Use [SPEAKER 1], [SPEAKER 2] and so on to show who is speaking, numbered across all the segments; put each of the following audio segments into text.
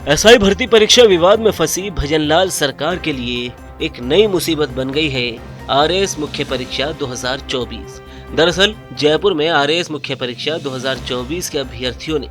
[SPEAKER 1] SI भर्ती परीक्षा विवाद में फंसी भजनलाल सरकार के लिए एक नई मुसीबत बन गई है आरएएस मुख्य परीक्षा 2024। दरअसल जयपुर में आरएएस मुख्य परीक्षा 2024 के अभ्यर्थियों ने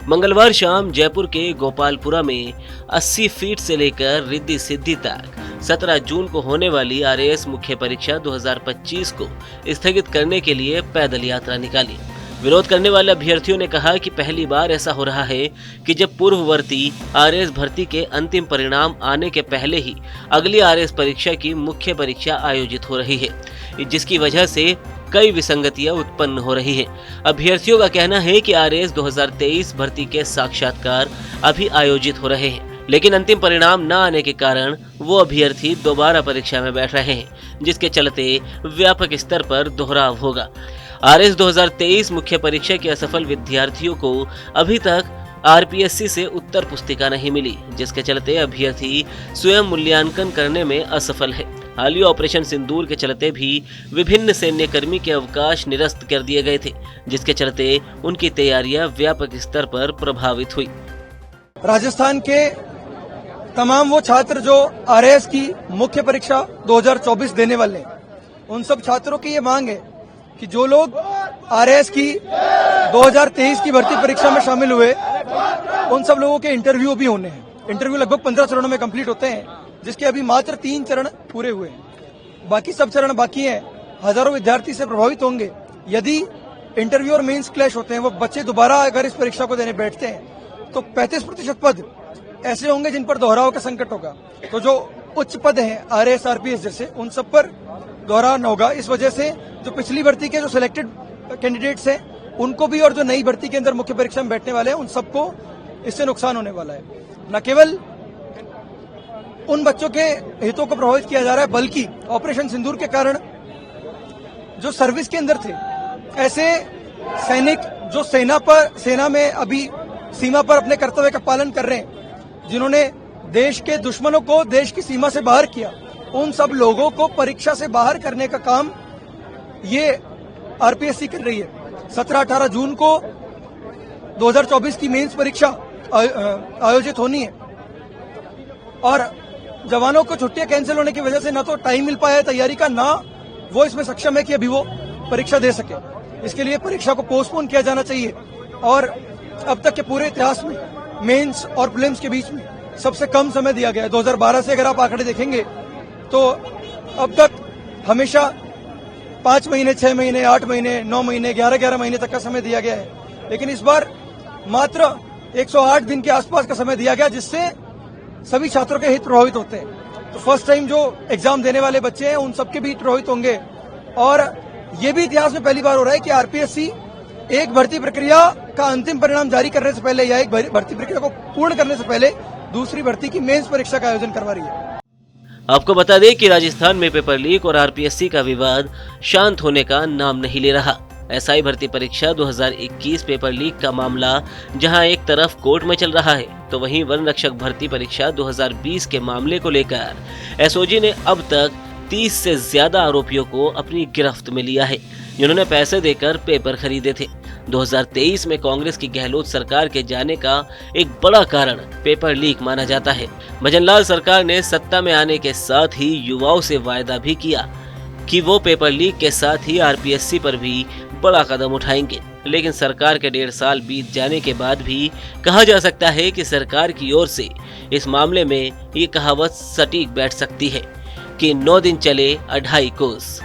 [SPEAKER 1] मंगलवार शाम जयपुर के गोपालपुरा में 80 फीट से लेकर रिद्धि सिद्धि तक 17 जून को होने वाली आरएएस मुख्य परीक्षा 2025 को स्थगित करने के लिए पैदल यात्रा निकाली। विरोध करने वाले अभ्यर्थियों ने कहा कि पहली बार ऐसा हो रहा है कि जब पूर्ववर्ती आरएएस भर्ती के अंतिम परिणाम आने के पहले ही अगली आरएएस परीक्षा की मुख्य परीक्षा आयोजित हो रही है, जिसकी वजह से कई विसंगतियां उत्पन्न हो रही हैं। अभ्यर्थियों का कहना है कि आरएएस 2023 भर्ती के साक्षात्कार अभी आयोजित हो रहे हैं, लेकिन अंतिम परिणाम न आने के कारण वो अभ्यर्थी दोबारा परीक्षा में बैठ रहे हैं, जिसके चलते व्यापक स्तर पर दोहराव होगा। आरएएस 2023 मुख्य परीक्षा के असफल विद्यार्थियों को अभी तक आरपीएससी से उत्तर पुस्तिका नहीं मिली, जिसके चलते अभ्यर्थी स्वयं मूल्यांकन करने में असफल है। हालिया ऑपरेशन सिंदूर के चलते भी विभिन्न सैन्य कर्मी के अवकाश निरस्त कर दिए गए थे, जिसके चलते उनकी तैयारियां व्यापक स्तर पर प्रभावित हुई।
[SPEAKER 2] राजस्थान के तमाम वो छात्र जो आरएएस की मुख्य परीक्षा 2024 देने वाले हैं, उन सब छात्रों की ये मांग है कि जो लोग आरएएस की 2023 की भर्ती परीक्षा में शामिल हुए, उन सब लोगों के इंटरव्यू भी होने हैं। इंटरव्यू लगभग 15 चरणों में कंप्लीट होते हैं, जिसके अभी मात्र 3 चरण पूरे हुए हैं। बाकी सब चरण बाकी हैं। हजारों विद्यार्थी से प्रभावित होंगे। यदि इंटरव्यू और मेंस क्लैश होते हैं, वो बच्चे दोबारा अगर इस परीक्षा को देने बैठते हैं, तो 35% पद ऐसे होंगे जिन पर दोहराव का संकट होगा। तो जो उच्च पद हैं आरएएस आरपीएस जैसे, उन सब पर दोहराव न होगा। इस वजह से जो पिछली भर्ती के जो सिलेक्टेड कैंडिडेट्स हैं, उनको भी, और जो नई भर्ती के अंदर मुख्य परीक्षा में बैठने वाले हैं, उन सबको इससे नुकसान होने वाला है। न केवल उन बच्चों के हितों को प्रभावित किया जा रहा है, बल्कि ऑपरेशन सिंदूर के कारण जो सर्विस के अंदर थे, ऐसे सैनिक जो सेना में अभी सीमा पर अपने कर्तव्य का पालन कर रहे हैं, जिन्होंने देश के दुश्मनों को देश की सीमा से बाहर किया, उन सब लोगों को परीक्षा से बाहर करने का काम ये आरपीएससी कर रही है। 17-18 जून को 2024 की मेंस परीक्षा आयोजित होनी है, और जवानों को छुट्टियां कैंसिल होने की वजह से ना तो टाइम मिल पाया है तैयारी का, ना वो इसमें सक्षम है कि अभी वो परीक्षा दे सके। इसके लिए परीक्षा को पोस्टपोन किया जाना चाहिए। और अब तक के पूरे इतिहास में मेंस और प्रीलिम्स के बीच में सबसे कम समय दिया गया है। 2012 से अगर आप आंकड़े देखेंगे तो अब तक हमेशा 5 महीने, 6 महीने, 8 महीने, 9 महीने, 11 महीने तक का समय दिया गया है, लेकिन इस बार मात्र 108 दिन के आसपास का समय दिया गया, जिससे सभी छात्रों के हित प्रभावित होते हैं। तो फर्स्ट टाइम जो एग्जाम देने वाले बच्चे हैं, उन सबके भी हित प्रभावित होंगे। और ये भी इतिहास में पहली बार हो रहा है कि आरपीएससी एक भर्ती प्रक्रिया का अंतिम परिणाम जारी करने से पहले या एक भर्ती प्रक्रिया को पूर्ण करने से पहले दूसरी भर्ती की मेंस परीक्षा का आयोजन करवा रही है।
[SPEAKER 1] आपको बता दें कि राजस्थान में पेपर लीक और आरपीएससी का विवाद शांत होने का नाम नहीं ले रहा। एसआई भर्ती परीक्षा 2021 पेपर लीक का मामला जहां एक तरफ कोर्ट में चल रहा है, तो वहीं वन रक्षक भर्ती परीक्षा 2020 के मामले को लेकर एसओजी ने अब तक 30 से ज्यादा आरोपियों को अपनी गिरफ्त में लिया है, जिन्होंने पैसे देकर पेपर खरीदे थे। 2023 में कांग्रेस की गहलोत सरकार के जाने का एक बड़ा कारण पेपर लीक माना जाता है। भजनलाल सरकार ने सत्ता में आने के साथ ही युवाओं से वायदा भी किया कि वो पेपर लीक के साथ ही आरपीएससी पर भी बड़ा कदम उठाएंगे, लेकिन सरकार के 1.5 साल बीत जाने के बाद भी कहा जा सकता है कि सरकार की ओर से इस मामले में ये कहावत सटीक बैठ सकती है कि 9 दिन चले 2.5 कोस।